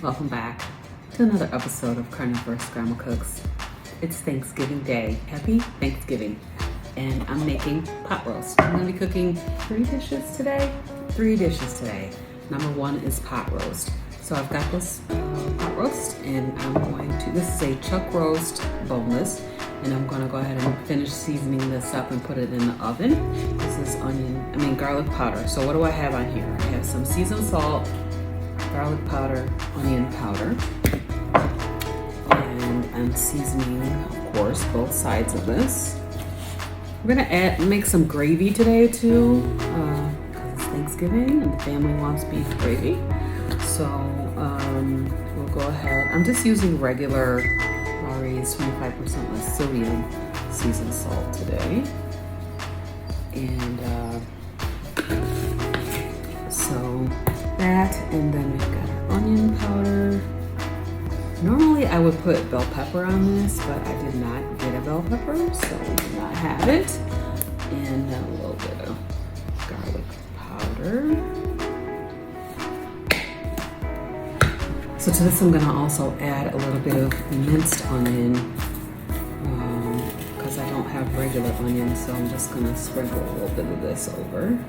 Welcome back to another episode of Carnivorous Grandma Cooks. It's Thanksgiving Day. Happy Thanksgiving. And I'm making pot roast. I'm going to be cooking three dishes today. Number one is pot roast. So I've got this pot roast and I'm going to, this is a chuck roast boneless, and I'm going to go ahead and finish seasoning this up and put it in the oven. This is garlic powder. So what do I have on here? I have some seasoned salt, garlic powder, onion powder, and I'm seasoning, of course, both sides of this. We're gonna make some gravy today too, because it's Thanksgiving and the family wants beef gravy. So we'll go ahead. I'm just using regular Lawry's 25% less sodium seasoned salt today, and so that, and then we've got our onion powder. Normally I would put bell pepper on this, but I did not get a bell pepper, so we do not have it. And a little bit of garlic powder. So to this I'm gonna also add a little bit of minced onion, because I don't have regular onion, so I'm just gonna sprinkle a little bit of this over.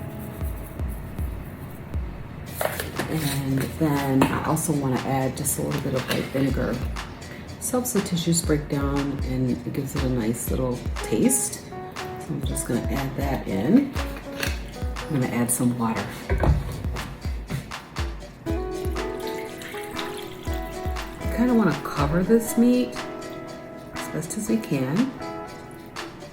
And then I also want to add just a little bit of white vinegar. This helps the tissues break down and it gives it a nice little taste. So I'm just going to add that in. I'm going to add some water. I kind of want to cover this meat as best as we can.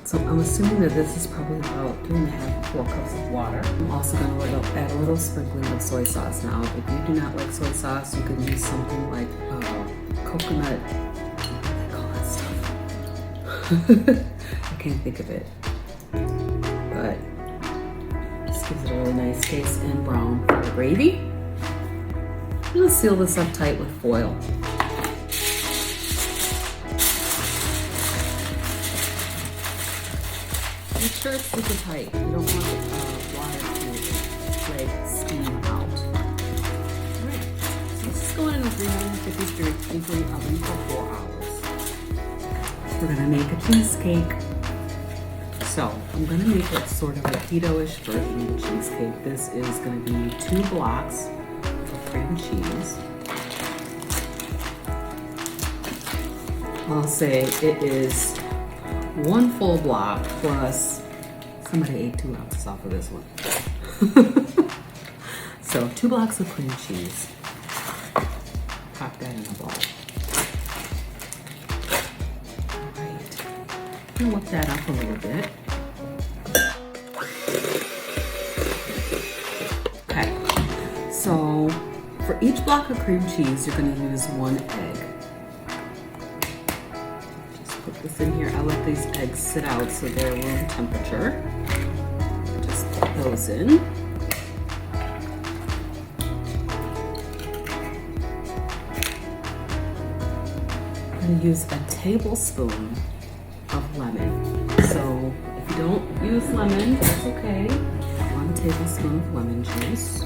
So I'm assuming that this is probably about 3.5 to 4 cups of water. I'm also going to add a little sprinkling of soy sauce. Now, if you do not like soy sauce, you can use something like coconut, what do they call that stuff? I can't think of it. But this gives it a really nice taste and brown for the gravy. I'm going to seal this up tight with foil. Make sure it's super tight. You don't want the water to steam out. Alright, so this is going in a 350 degree oven for 4 hours. We're gonna make a cheesecake. So I'm gonna make it sort of a keto-ish version of the cheesecake. This is gonna be 2 blocks of cream cheese. I'll say it is 1 full block plus, somebody ate 2 ounces off of this one. So 2 blocks of cream cheese. Pop that in a bowl. All right. I'm gonna whip that up a little bit. Okay. So for each block of cream cheese, you're gonna use 1 egg. Put this in here. I let these eggs sit out so they're room temperature. Just put those in. I'm going to use a tablespoon of lemon. So if you don't use lemon, that's okay. 1 tablespoon of lemon juice.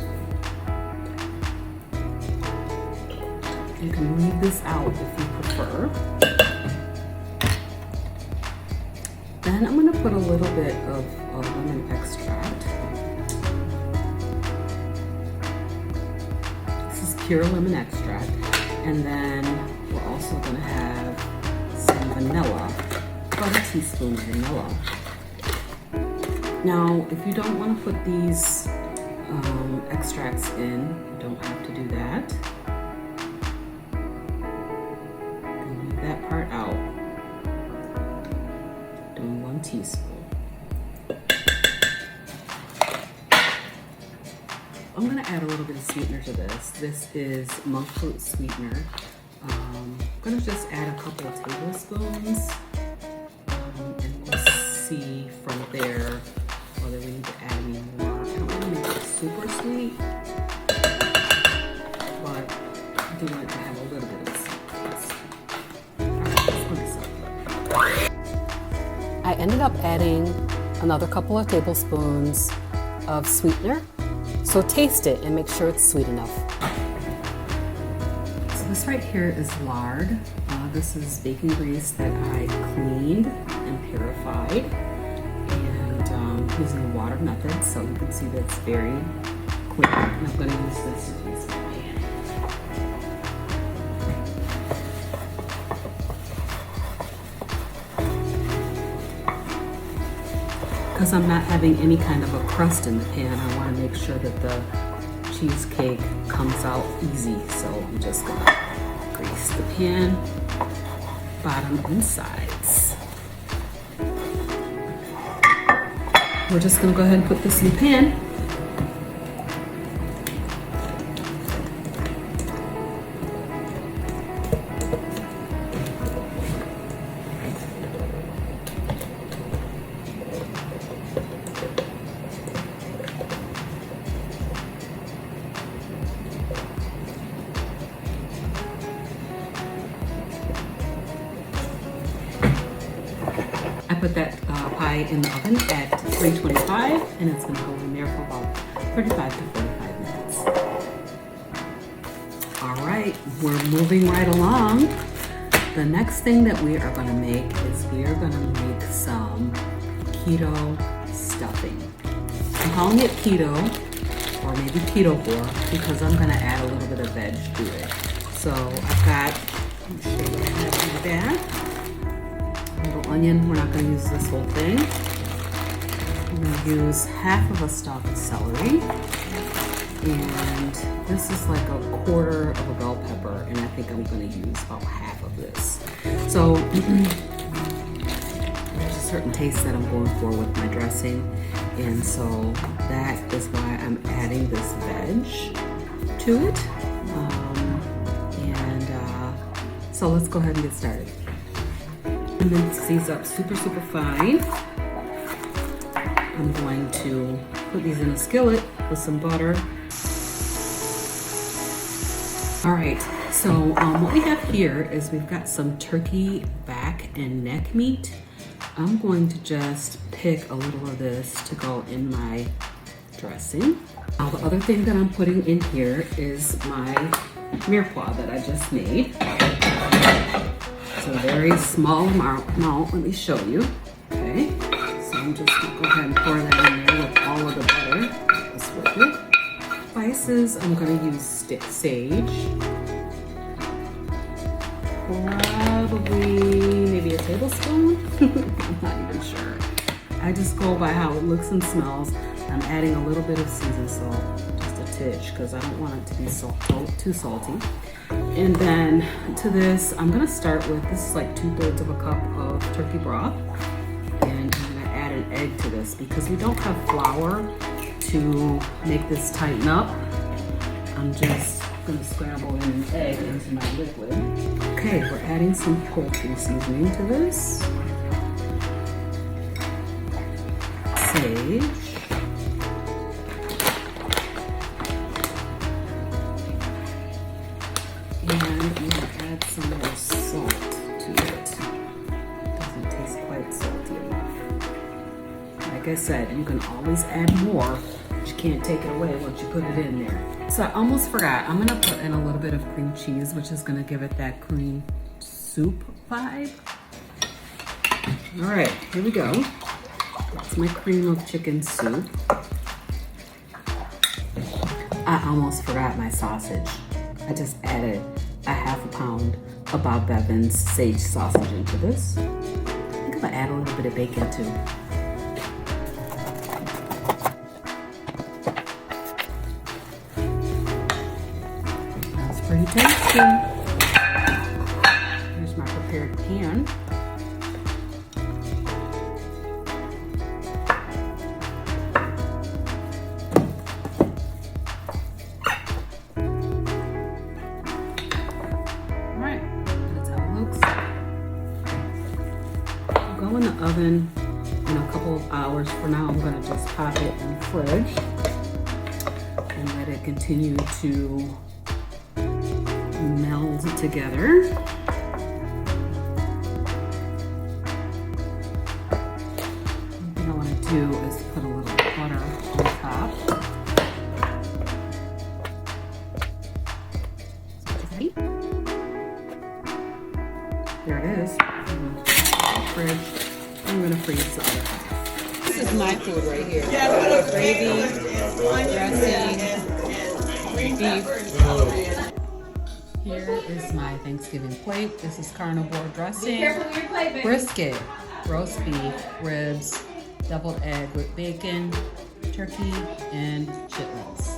You can leave this out if you prefer. Then I'm going to put a little bit of lemon extract. This is pure lemon extract. And then we're also going to have some vanilla, about a teaspoon of vanilla. Now, if you don't want to put these extracts in, you don't have to do that. You can leave that part out. 1 teaspoon. I'm going to add a little bit of sweetener to this. This is monk fruit sweetener. I'm going to just add a couple of tablespoons, and we'll see from there whether we need to add any more. I don't want to make it super sweet, but I do want it to have a little bit of sweetness. Alright, let's put this up. I ended up adding another couple of tablespoons of sweetener. So taste it and make sure it's sweet enough. So this right here is lard. This is bacon grease that I cleaned and purified, and using a water method, so you can see that it's very clean. And I'm going to use this to grease my pan. Because I'm not having any kind of a crust in the pan, I want to make sure that the cheesecake comes out easy. So I'm just going to grease the pan, bottom and sides. We're just going to go ahead and put this in the pan. I put that pie in the oven at 325, and it's going to go in there for about 35 to 45 minutes. All right, we're moving right along. The next thing that we are going to make is we are going to make some keto stuffing. I'm calling it keto, or maybe Ketovore, because I'm going to add a little bit of veg to it. So I've got, let me show you what I have in my bag. Little onion, we're not going to use this whole thing. I'm going to use half of a stalk of celery, and this is like a quarter of a bell pepper, and I think I'm going to use about half of this. So there's a certain taste that I'm going for with my dressing, and so that is why I'm adding this veg to it. So let's go ahead and get started. And mince these up super fine. I'm going to put these in a skillet with some butter. All right, so what we have here is we've got some turkey back and neck meat. I'm going to just pick a little of this to go in my dressing. Now the other thing that I'm putting in here is my mirepoix that I just made. A very small amount. Let me show you. Okay, so I'm just gonna go ahead and pour that in there with all of the butter. That's with it. Spices, I'm gonna use stick sage. Probably maybe a tablespoon. I'm not even sure. I just go by how it looks and smells. I'm adding a little bit of seasoned salt, just a titch, because I don't want it to be too salty. And then to this, I'm gonna start with, this is like 2/3 of a cup of turkey broth. And I'm gonna add an egg to this because we don't have flour to make this tighten up. I'm just gonna scramble in an egg into my liquid. Okay, we're adding some poultry seasoning to this. Sage. And I'm going to add some more salt to it. Doesn't taste quite salty enough. Like I said, you can always add more, but you can't take it away once you put it in there. So I almost forgot, I'm going to put in a little bit of cream cheese, which is going to give it that cream soup vibe. All right, here we go. That's my cream of chicken soup. I almost forgot my sausage. I just added a half a pound of Bob Bevan's sage sausage into this. I think I'm gonna add a little bit of bacon too. That's pretty tasty. Here's my prepared pan. Go in the oven in a couple of hours. For now, I'm going to just pop it in the fridge and let it continue to meld together. One thing I want to do is put a little butter on top. Here it is. Fridge. I'm gonna freeze the other half. This is my food right here. Gravy, dressing, beef. Here is my Thanksgiving plate. This is carnivore dressing, brisket, roast beef, ribs, deviled egg with bacon, turkey, and chitlins.